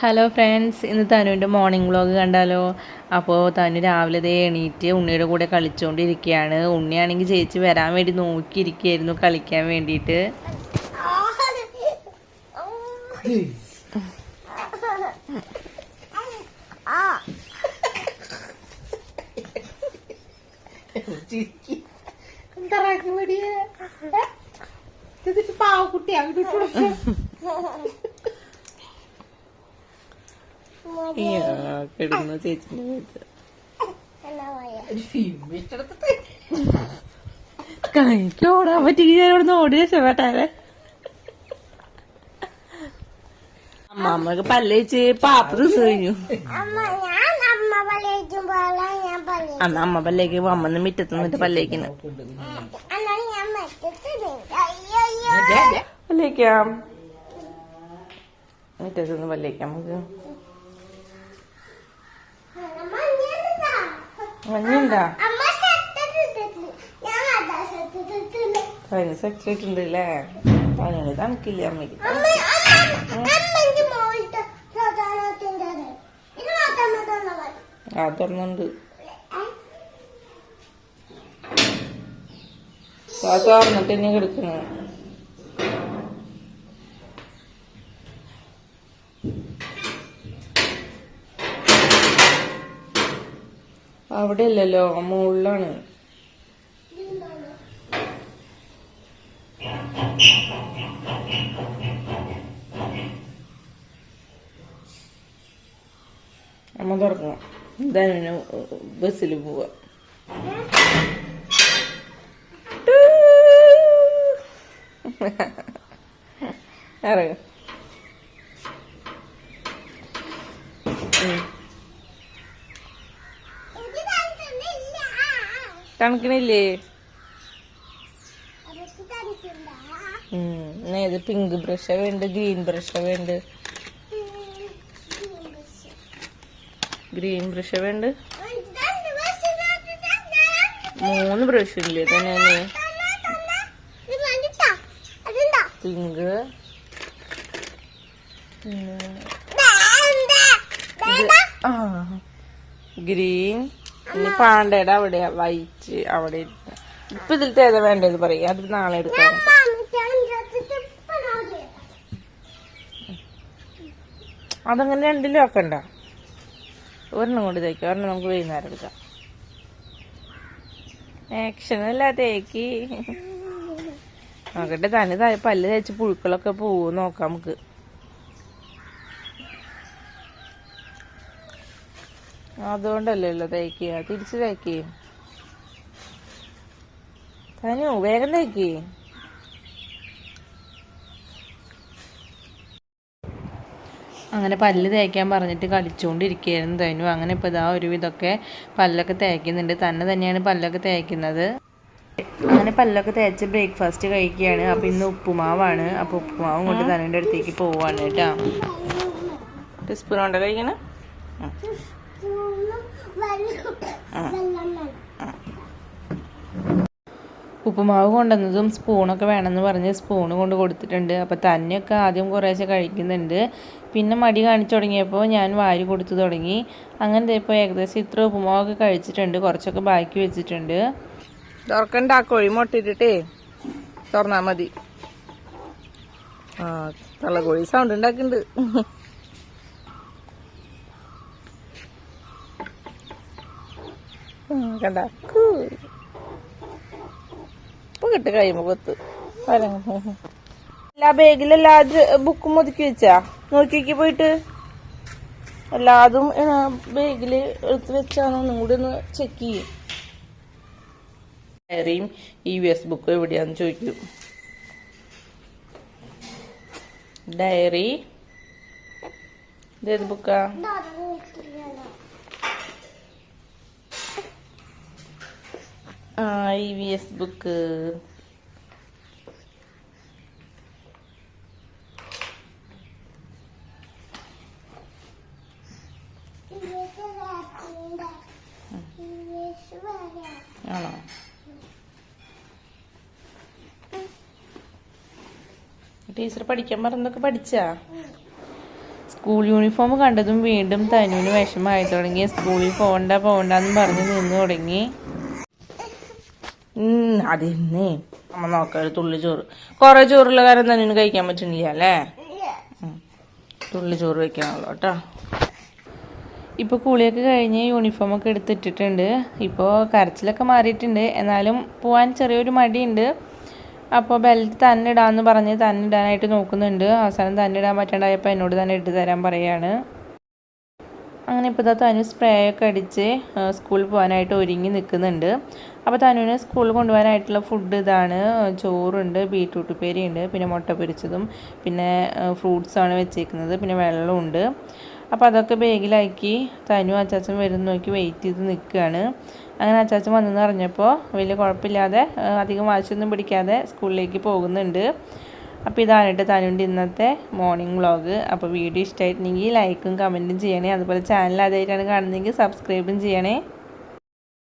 Hello friends, ഇന്ന് തനുവിൻ്റെ morning vlog കണ്ടാലോ? അപ്പോൾ തനു രാവിലെ ദേ എണീറ്റ് ഉണ്ണിയുടെ കൂടെ കളിച്ചുകൊണ്ടിരിക്കുകയാണ്. ഉണ്ണിയാണെങ്കിൽ ചേച്ചി വരാൻ വേണ്ടി നോക്കിയിരിക്കുകയായിരുന്നു കളിക്കാൻ വേണ്ടിയിട്ട്. കിടന്നു ചേച്ചിന്റെ കൈക്ക് ഓടാൻ പറ്റിയ ഞാൻ ഇവിടുന്ന് ഓടി രക്ഷപ്പെട്ടാലേ. അമ്മക്ക് പല്ലേച്ച് പാപ്പ തിന്നു കഴിഞ്ഞു. അന്ന് അമ്മ പല്ലേക്ക് അമ്മന്ന് മിറ്റത്ത് നിന്നിട്ട് പല്ലേക്കിന് പല്ലേക്കാം. മിറ്റത്ത് നിന്ന് പല്ലേക്കാം നമുക്ക്. മഞ്ഞുണ്ടാ അതിന് സെക്സ് ഇട്ടുണ്ട് അല്ലേ? അതിന് തണുക്കില്ല അമ്മയ്ക്ക്. ആ തുറന്നുണ്ട്. തുറന്നിട്ട് ഇനി കിടക്കുന്നത് അവിടെ ഇല്ലല്ലോ, മുകളിലാണ്. അമ്മ തുറക്കണം. എന്തായാലും ബസ്സിൽ പോവാ. അറിയ തണുക്കണില്ലേ? ഏത് പിങ്ക് ബ്രഷ വേണ്ട, ഗ്രീൻ ബ്രഷ വേണ്ട? ഗ്രീൻ ബ്രഷ വേണ്ട. 3 ബ്രഷ് ഇല്ലേ തന്നെ? പിങ്ക്, ഗ്രീൻ, ഇനി പാണ്ടയുടെ അവിടെയാ വൈറ്റ്. അവിടെ ഇപ്പൊ ഇതിലത്തെ ഏതാ വേണ്ടത് പറയാ, അത് നാളെ എടുക്കാം. അതങ്ങനെ രണ്ടിലും ആക്കണ്ട, ഒരെണ്ണം കൊണ്ട് തേക്കാം. ഒരെണ്ണം നമുക്ക് വൈകുന്നേരം എടുക്കാം. ആക്ഷനല്ല തേക്ക്. നോക്കട്ടെ, തന്നെ പല്ല് തേച്ച് പുഴുക്കളൊക്കെ പോവും നോക്കാം നമുക്ക്. അതുകൊണ്ടല്ലോ തേക്കുക. തിരിച്ച് തേക്ക് തനു, വേഗം തേക്ക്. അങ്ങനെ പല്ല് തേക്കാൻ പറഞ്ഞിട്ട് കളിച്ചുകൊണ്ടിരിക്കുകയായിരുന്നു തനു. അങ്ങനെ ഇപ്പോൾ ഇതാ ഒരുവിധമൊക്കെ പല്ലൊക്കെ തേക്കുന്നുണ്ട്. തന്നെയാണ് പല്ലൊക്കെ തേക്കുന്നത്. അങ്ങനെ പല്ലൊക്കെ തേച്ച് ബ്രേക്ക്ഫാസ്റ്റ് കഴിക്കുകയാണ്. അപ്പോൾ ഇന്ന് ഉപ്പുമാവാണ്. അപ്പോൾ ഉപ്പുമാവും കൊണ്ട് തനുവിൻ്റെ അടുത്തേക്ക് പോവാണ് കേട്ടോ. ടീസ്പൂൺ കൊണ്ട് കഴിക്കണം. ഉപ്പുമാവ് കൊണ്ടുവന്നതും സ്പൂണൊക്കെ വേണമെന്ന് പറഞ്ഞ് സ്പൂണ് കൊണ്ട് കൊടുത്തിട്ടുണ്ട്. അപ്പോൾ തന്നെയൊക്കെ ആദ്യം കുറേശ്ശെ കഴിക്കുന്നുണ്ട്. പിന്നെ മടി കാണിച്ചു തുടങ്ങിയപ്പോൾ ഞാൻ വാരി കൊടുത്തു തുടങ്ങി. അങ്ങനെ ഇപ്പോൾ ഏകദേശം ഇത്ര ഉപ്പുമാവൊക്കെ കഴിച്ചിട്ടുണ്ട്. കുറച്ചൊക്കെ ബാക്കി വെച്ചിട്ടുണ്ട്. തുറക്കണ്ട, കോഴി മുട്ടിട്ടിട്ടേ തുറന്നാ മതി. തള്ളക്കോഴി സൗണ്ട് ഉണ്ടാക്കുന്നുണ്ട്. കണ്ട ഇപ്പൊ കിട്ട് കഴിയുമ്പോ കൊത്ത് എല്ലാ ബാഗിലെല്ലാ ബുക്കും ഒതുക്കി വെച്ചാ നോക്കിക്ക് പോയിട്ട് എല്ലാതും ബാഗില് എടുത്ത് വെച്ചാണോ ഒന്നും കൂടി ഒന്ന് ചെക്ക് ചെയ്യും. ഡയറിയും EVS ബുക്കും എവിടെയാന്ന് ചോദിക്കും. ഡയറി ഇതേത് ബുക്കാ? EVS book. ആണോ? ടീച്ചർ പഠിക്കാൻ പറഞ്ഞതൊക്കെ പഠിച്ചാ? സ്കൂൾ യൂണിഫോം കണ്ടതും വീണ്ടും തനുവിന് വിഷമമായി തുടങ്ങി. സ്കൂളിൽ പോകണ്ടെന്ന് പറഞ്ഞ് നിന്ന് തുടങ്ങി. അതെന്നെ അമ്മ നോക്കാം, ഒരു തുള്ളി ചോറ്, കുറെ ചോറുള്ള കാരണം തനുവിന് കഴിക്കാൻ പറ്റുന്നില്ല അല്ലേ? തുള്ളി ചോറ് വെക്കാനുള്ളൂ കേട്ടോ. ഇപ്പോൾ കുളിയൊക്കെ കഴിഞ്ഞ് യൂണിഫോമൊക്കെ എടുത്തിട്ടിട്ടുണ്ട്. ഇപ്പോൾ കരച്ചിലൊക്കെ മാറിയിട്ടുണ്ട്, എന്നാലും പോകാൻ ചെറിയൊരു മടിയുണ്ട്. അപ്പോൾ ബെൽറ്റ് തന്നെ ഇടാമെന്ന് പറഞ്ഞ് തന്നെ ഇടാനായിട്ട് നോക്കുന്നുണ്ട്. അവസാനം തന്നെ ഇടാൻ പറ്റാണ്ടായപ്പോൾ എന്നോട് തന്നെ ഇട്ട് തരാൻ പറയുകയാണ്. അങ്ങനെ ഇപ്പോൾ തനു സ്പ്രേ ഒക്കെ അടിച്ച് സ്കൂളിൽ പോകാനായിട്ട് ഒരുങ്ങി നിൽക്കുന്നുണ്ട്. അപ്പോൾ തനുവിന് സ്കൂളിൽ കൊണ്ടുപോകാനായിട്ടുള്ള ഫുഡ് ഇതാണ്. ചോറുണ്ട്, ബീട്രൂട്ട് ഉപ്പേരിയുണ്ട്, പിന്നെ മുട്ട പൊരിച്ചതും, പിന്നെ ഫ്രൂട്ട്സാണ് വെച്ചേക്കുന്നത്, പിന്നെ വെള്ളമുണ്ട്. അപ്പോൾ അതൊക്കെ ബാഗിലാക്കി തനു അച്ചാച്ചൻ വരും നോക്കി വെയിറ്റ് ചെയ്ത് നിൽക്കുകയാണ്. അങ്ങനെ അച്ചാച്ചൻ വന്നെന്ന് അറിഞ്ഞപ്പോൾ വലിയ കുഴപ്പമില്ലാതെ അധികം വാശിയൊന്നും പിടിക്കാതെ സ്കൂളിലേക്ക് പോകുന്നുണ്ട്. അപ്പോൾ ഇതാണ് കേട്ടോ തനുവിൻ്റെ ഇന്നത്തെ മോർണിംഗ് വ്ളോഗ്. അപ്പോൾ വീഡിയോ ഇഷ്ടമായിട്ടുണ്ടെങ്കിൽ ലൈക്കും കമൻറ്റും ചെയ്യണേ. അതുപോലെ ചാനൽ ആദ്യമായിട്ടാണ് കാണുന്നതെങ്കിൽ സബ്സ്ക്രൈബും ചെയ്യണേ.